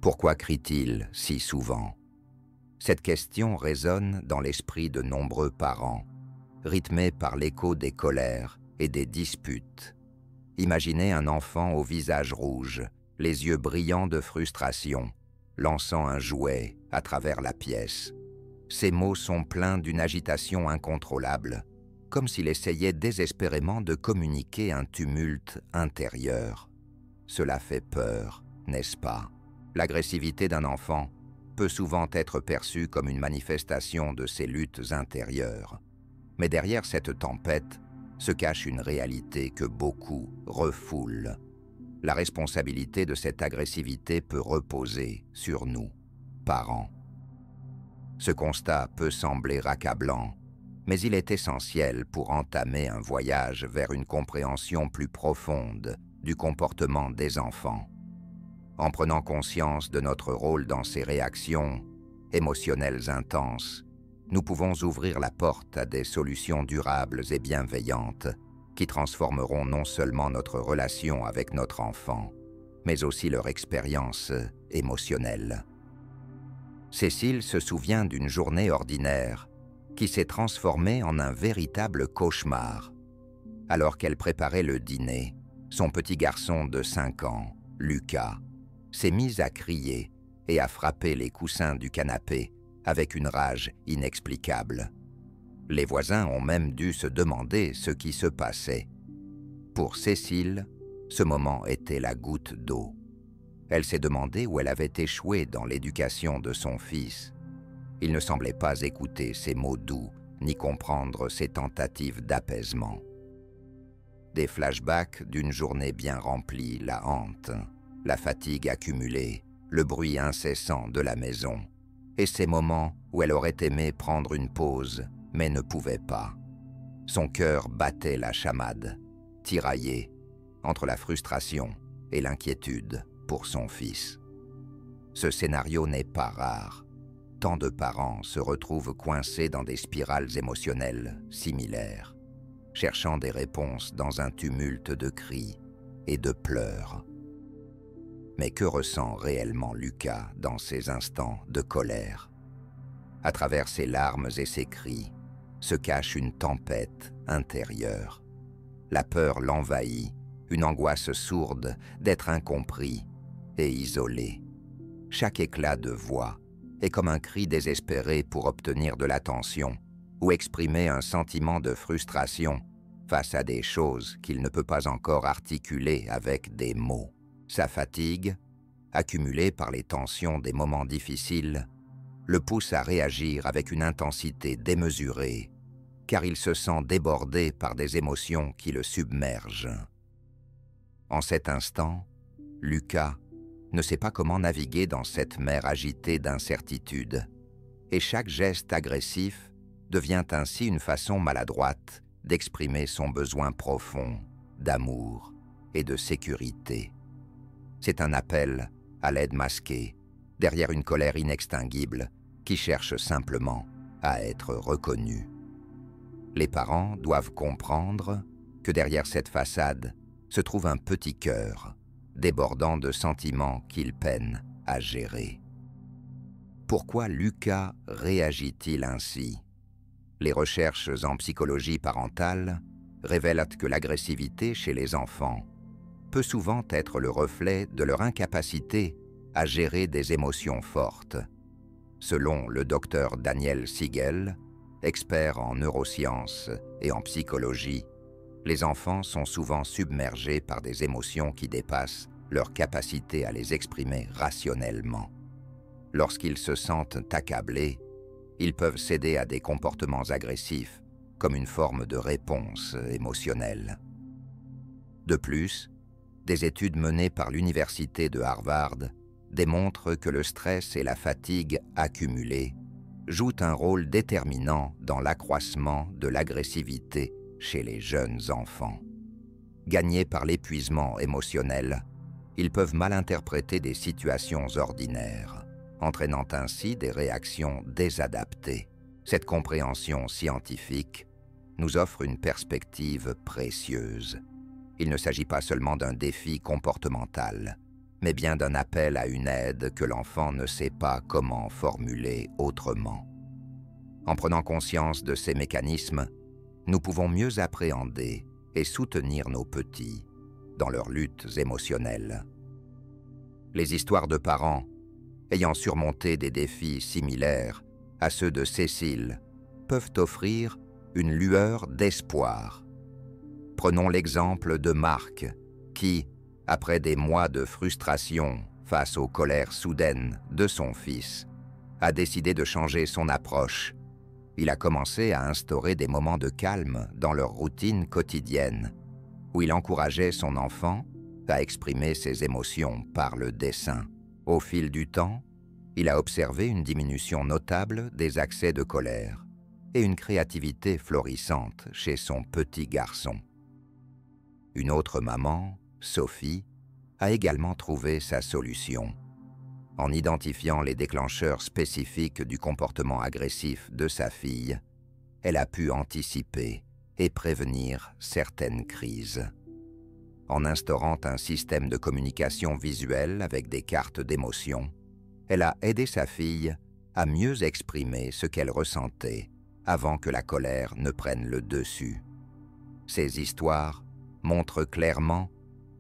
Pourquoi crie-t-il si souvent? Cette question résonne dans l'esprit de nombreux parents, rythmée par l'écho des colères et des disputes. Imaginez un enfant au visage rouge, les yeux brillants de frustration, lançant un jouet à travers la pièce. Ses mots sont pleins d'une agitation incontrôlable, comme s'il essayait désespérément de communiquer un tumulte intérieur. Cela fait peur, n'est-ce pas? L'agressivité d'un enfant peut souvent être perçue comme une manifestation de ses luttes intérieures. Mais derrière cette tempête se cache une réalité que beaucoup refoulent. La responsabilité de cette agressivité peut reposer sur nous, parents. Ce constat peut sembler accablant, mais il est essentiel pour entamer un voyage vers une compréhension plus profonde du comportement des enfants. En prenant conscience de notre rôle dans ces réactions émotionnelles intenses, nous pouvons ouvrir la porte à des solutions durables et bienveillantes qui transformeront non seulement notre relation avec notre enfant, mais aussi leur expérience émotionnelle. Cécile se souvient d'une journée ordinaire qui s'est transformée en un véritable cauchemar. Alors qu'elle préparait le dîner, son petit garçon de 5 ans, Lucas, s'est mis à crier et à frapper les coussins du canapé avec une rage inexplicable. Les voisins ont même dû se demander ce qui se passait. Pour Cécile, ce moment était la goutte d'eau. Elle s'est demandé où elle avait échoué dans l'éducation de son fils. Il ne semblait pas écouter ses mots doux, ni comprendre ses tentatives d'apaisement. Des flashbacks d'une journée bien remplie la hantent, la fatigue accumulée, le bruit incessant de la maison, et ces moments où elle aurait aimé prendre une pause, mais ne pouvait pas. Son cœur battait la chamade, tiraillé entre la frustration et l'inquiétude pour son fils. Ce scénario n'est pas rare. Tant de parents se retrouvent coincés dans des spirales émotionnelles similaires, cherchant des réponses dans un tumulte de cris et de pleurs. Mais que ressent réellement Lucas dans ces instants de colère? À travers ses larmes et ses cris se cache une tempête intérieure. La peur l'envahit, une angoisse sourde d'être incompris et isolé. Chaque éclat de voix est comme un cri désespéré pour obtenir de l'attention ou exprimer un sentiment de frustration face à des choses qu'il ne peut pas encore articuler avec des mots. Sa fatigue, accumulée par les tensions des moments difficiles, le pousse à réagir avec une intensité démesurée, car il se sent débordé par des émotions qui le submergent. En cet instant, Lucas ne sait pas comment naviguer dans cette mer agitée d'incertitude, et chaque geste agressif devient ainsi une façon maladroite d'exprimer son besoin profond d'amour et de sécurité. C'est un appel à l'aide masquée, derrière une colère inextinguible qui cherche simplement à être reconnue. Les parents doivent comprendre que derrière cette façade se trouve un petit cœur, débordant de sentiments qu'il peine à gérer. Pourquoi Lucas réagit-il ainsi? Les recherches en psychologie parentale révèlent que l'agressivité chez les enfants peut souvent être le reflet de leur incapacité à gérer des émotions fortes. Selon le docteur Daniel Siegel, expert en neurosciences et en psychologie, les enfants sont souvent submergés par des émotions qui dépassent leur capacité à les exprimer rationnellement. Lorsqu'ils se sentent accablés, ils peuvent céder à des comportements agressifs comme une forme de réponse émotionnelle. De plus, des études menées par l'université de Harvard démontrent que le stress et la fatigue accumulés jouent un rôle déterminant dans l'accroissement de l'agressivité chez les jeunes enfants. Gagnés par l'épuisement émotionnel, ils peuvent mal interpréter des situations ordinaires, entraînant ainsi des réactions désadaptées. Cette compréhension scientifique nous offre une perspective précieuse. Il ne s'agit pas seulement d'un défi comportemental, mais bien d'un appel à une aide que l'enfant ne sait pas comment formuler autrement. En prenant conscience de ces mécanismes, nous pouvons mieux appréhender et soutenir nos petits dans leurs luttes émotionnelles. Les histoires de parents ayant surmonté des défis similaires à ceux de Cécile peuvent offrir une lueur d'espoir. Prenons l'exemple de Marc, qui, après des mois de frustration face aux colères soudaines de son fils, a décidé de changer son approche. Il a commencé à instaurer des moments de calme dans leur routine quotidienne, où il encourageait son enfant à exprimer ses émotions par le dessin. Au fil du temps, il a observé une diminution notable des accès de colère et une créativité florissante chez son petit garçon. Une autre maman, Sophie, a également trouvé sa solution. En identifiant les déclencheurs spécifiques du comportement agressif de sa fille, elle a pu anticiper et prévenir certaines crises. En instaurant un système de communication visuelle avec des cartes d'émotions, elle a aidé sa fille à mieux exprimer ce qu'elle ressentait avant que la colère ne prenne le dessus. Ces histoires montrent clairement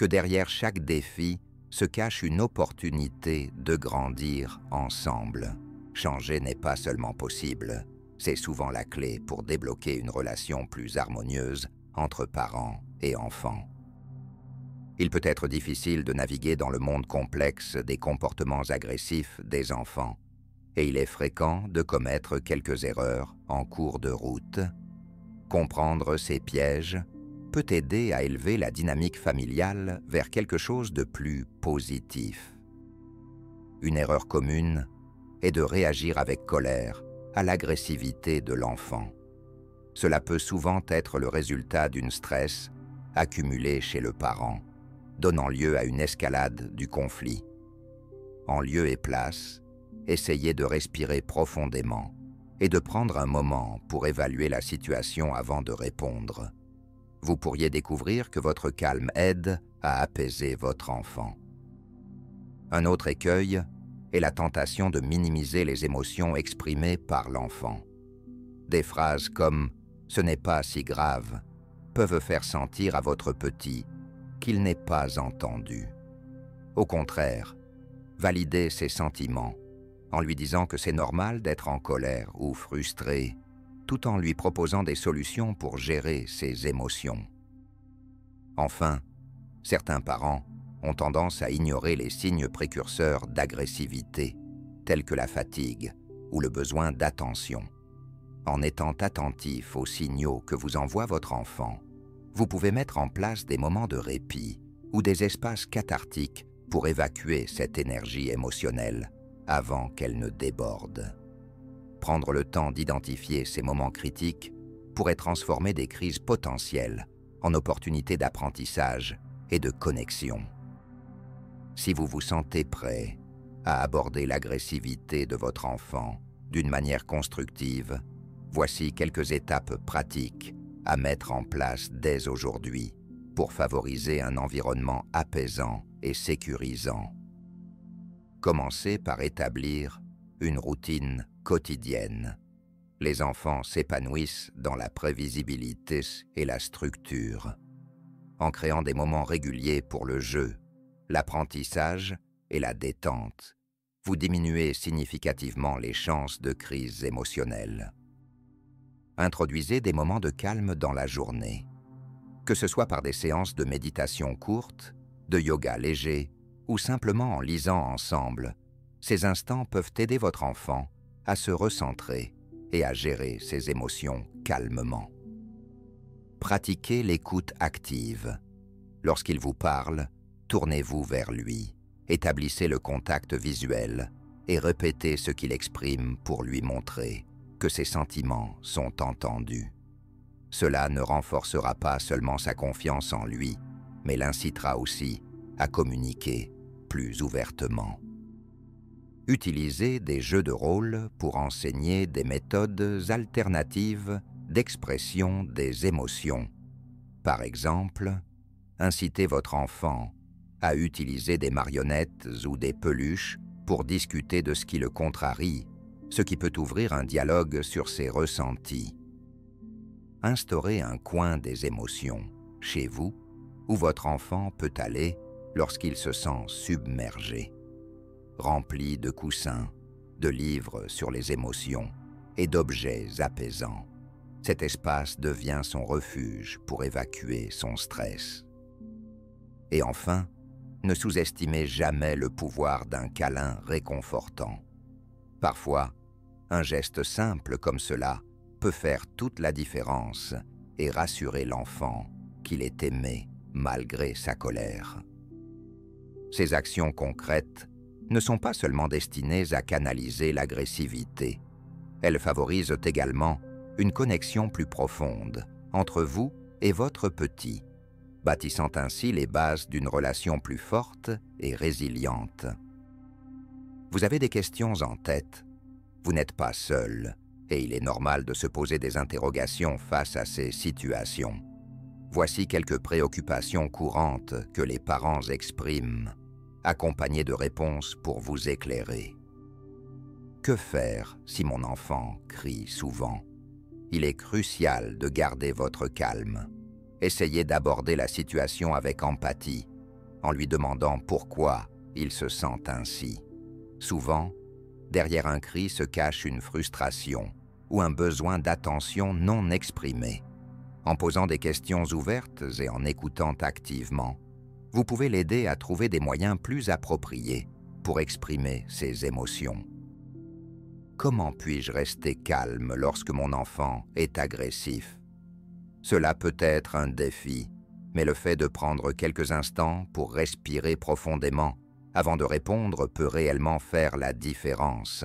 que derrière chaque défi se cache une opportunité de grandir ensemble. Changer n'est pas seulement possible, c'est souvent la clé pour débloquer une relation plus harmonieuse entre parents et enfants. Il peut être difficile de naviguer dans le monde complexe des comportements agressifs des enfants, et il est fréquent de commettre quelques erreurs en cours de route. Comprendre ces pièges peut aider à élever la dynamique familiale vers quelque chose de plus positif. Une erreur commune est de réagir avec colère à l'agressivité de l'enfant. Cela peut souvent être le résultat d'une stress accumulée chez le parent, donnant lieu à une escalade du conflit. En lieu et place, essayez de respirer profondément et de prendre un moment pour évaluer la situation avant de répondre. Vous pourriez découvrir que votre calme aide à apaiser votre enfant. Un autre écueil est la tentation de minimiser les émotions exprimées par l'enfant. Des phrases comme « ce n'est pas si grave » peuvent faire sentir à votre petit qu'il n'est pas entendu. Au contraire, validez ses sentiments en lui disant que c'est normal d'être en colère ou frustré, tout en lui proposant des solutions pour gérer ses émotions. Enfin, certains parents ont tendance à ignorer les signes précurseurs d'agressivité, tels que la fatigue ou le besoin d'attention. En étant attentif aux signaux que vous envoie votre enfant, vous pouvez mettre en place des moments de répit ou des espaces cathartiques pour évacuer cette énergie émotionnelle avant qu'elle ne déborde. Prendre le temps d'identifier ces moments critiques pourrait transformer des crises potentielles en opportunités d'apprentissage et de connexion. Si vous vous sentez prêt à aborder l'agressivité de votre enfant d'une manière constructive, voici quelques étapes pratiques à mettre en place dès aujourd'hui pour favoriser un environnement apaisant et sécurisant. Commencez par établir une routine quotidienne. Les enfants s'épanouissent dans la prévisibilité et la structure. En créant des moments réguliers pour le jeu, l'apprentissage et la détente, vous diminuez significativement les chances de crise émotionnelle. Introduisez des moments de calme dans la journée. Que ce soit par des séances de méditation courtes, de yoga léger ou simplement en lisant ensemble, ces instants peuvent aider votre enfant à se recentrer et à gérer ses émotions calmement. Pratiquez l'écoute active. Lorsqu'il vous parle, tournez-vous vers lui, établissez le contact visuel et répétez ce qu'il exprime pour lui montrer que ses sentiments sont entendus. Cela ne renforcera pas seulement sa confiance en lui, mais l'incitera aussi à communiquer plus ouvertement. Utilisez des jeux de rôle pour enseigner des méthodes alternatives d'expression des émotions. Par exemple, incitez votre enfant à utiliser des marionnettes ou des peluches pour discuter de ce qui le contrarie, ce qui peut ouvrir un dialogue sur ses ressentis. Instaurez un coin des émotions, chez vous, où votre enfant peut aller lorsqu'il se sent submergé. Rempli de coussins, de livres sur les émotions et d'objets apaisants, cet espace devient son refuge pour évacuer son stress. Et enfin, ne sous-estimez jamais le pouvoir d'un câlin réconfortant. Parfois, un geste simple comme cela peut faire toute la différence et rassurer l'enfant qu'il est aimé malgré sa colère. Ces actions concrètes ne sont pas seulement destinées à canaliser l'agressivité. Elles favorisent également une connexion plus profonde entre vous et votre petit, bâtissant ainsi les bases d'une relation plus forte et résiliente. Vous avez des questions en tête. Vous n'êtes pas seul, et il est normal de se poser des interrogations face à ces situations. Voici quelques préoccupations courantes que les parents expriment, accompagnées de réponses pour vous éclairer. Que faire si mon enfant crie souvent? Il est crucial de garder votre calme. Essayez d'aborder la situation avec empathie, en lui demandant pourquoi il se sent ainsi. Souvent, derrière un cri se cache une frustration ou un besoin d'attention non exprimé. En posant des questions ouvertes et en écoutant activement, vous pouvez l'aider à trouver des moyens plus appropriés pour exprimer ses émotions. Comment puis-je rester calme lorsque mon enfant est agressif? Cela peut être un défi, mais le fait de prendre quelques instants pour respirer profondément avant de répondre peut réellement faire la différence.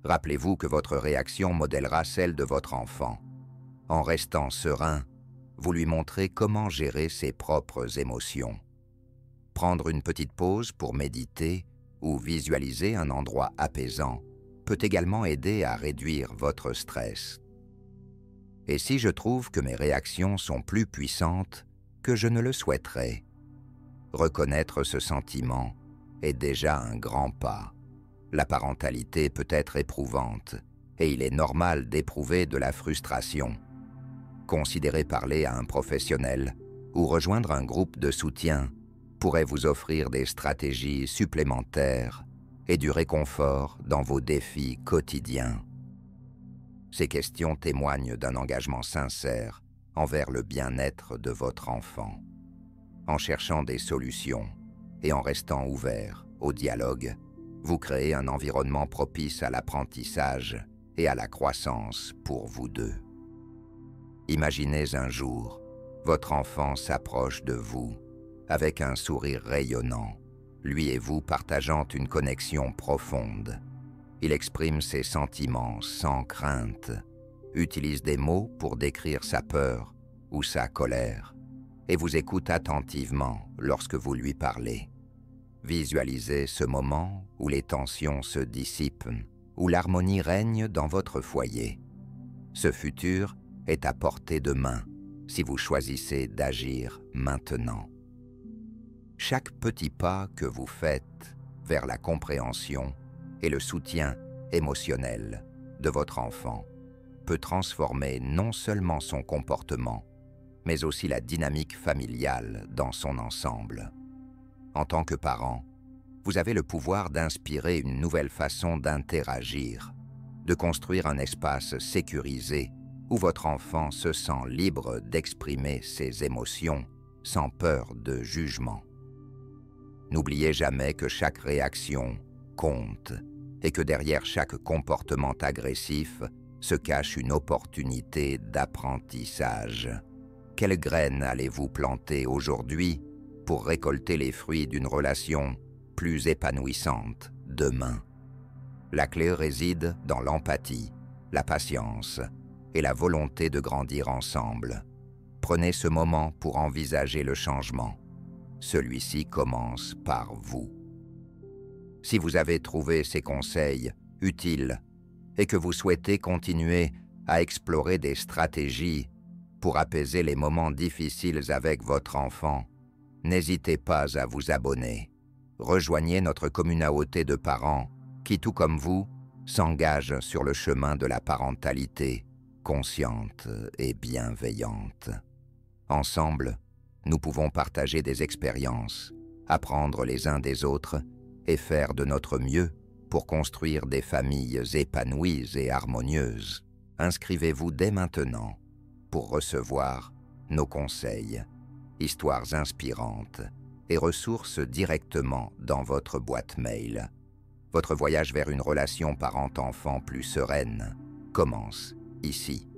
Rappelez-vous que votre réaction modèlera celle de votre enfant. En restant serein, vous lui montrez comment gérer ses propres émotions. Prendre une petite pause pour méditer ou visualiser un endroit apaisant peut également aider à réduire votre stress. Et si je trouve que mes réactions sont plus puissantes que je ne le souhaiterais? Reconnaître ce sentiment est déjà un grand pas. La parentalité peut être éprouvante et il est normal d'éprouver de la frustration. Considérez parler à un professionnel ou rejoindre un groupe de soutien pourrait vous offrir des stratégies supplémentaires et du réconfort dans vos défis quotidiens. Ces questions témoignent d'un engagement sincère envers le bien-être de votre enfant. En cherchant des solutions et en restant ouvert au dialogue, vous créez un environnement propice à l'apprentissage et à la croissance pour vous deux. Imaginez un jour, votre enfant s'approche de vous avec un sourire rayonnant, lui et vous partageant une connexion profonde. Il exprime ses sentiments sans crainte, utilise des mots pour décrire sa peur ou sa colère, et vous écoute attentivement lorsque vous lui parlez. Visualisez ce moment où les tensions se dissipent, où l'harmonie règne dans votre foyer. Ce futur est à portée de main si vous choisissez d'agir maintenant. Chaque petit pas que vous faites vers la compréhension et le soutien émotionnel de votre enfant peut transformer non seulement son comportement, mais aussi la dynamique familiale dans son ensemble. En tant que parent, vous avez le pouvoir d'inspirer une nouvelle façon d'interagir, de construire un espace sécurisé où votre enfant se sent libre d'exprimer ses émotions sans peur de jugement. N'oubliez jamais que chaque réaction compte et que derrière chaque comportement agressif se cache une opportunité d'apprentissage. Quelle graine allez-vous planter aujourd'hui pour récolter les fruits d'une relation plus épanouissante demain? La clé réside dans l'empathie, la patience et la volonté de grandir ensemble. Prenez ce moment pour envisager le changement. Celui-ci commence par vous. Si vous avez trouvé ces conseils utiles et que vous souhaitez continuer à explorer des stratégies pour apaiser les moments difficiles avec votre enfant, N'hésitez pas à vous abonner. Rejoignez notre communauté de parents qui, tout comme vous, s'engagent sur le chemin de la parentalité consciente et bienveillante. Ensemble, nous pouvons partager des expériences, apprendre les uns des autres et faire de notre mieux pour construire des familles épanouies et harmonieuses. Inscrivez-vous dès maintenant pour recevoir nos conseils, histoires inspirantes et ressources directement dans votre boîte mail. Votre voyage vers une relation parent-enfant plus sereine commence ici.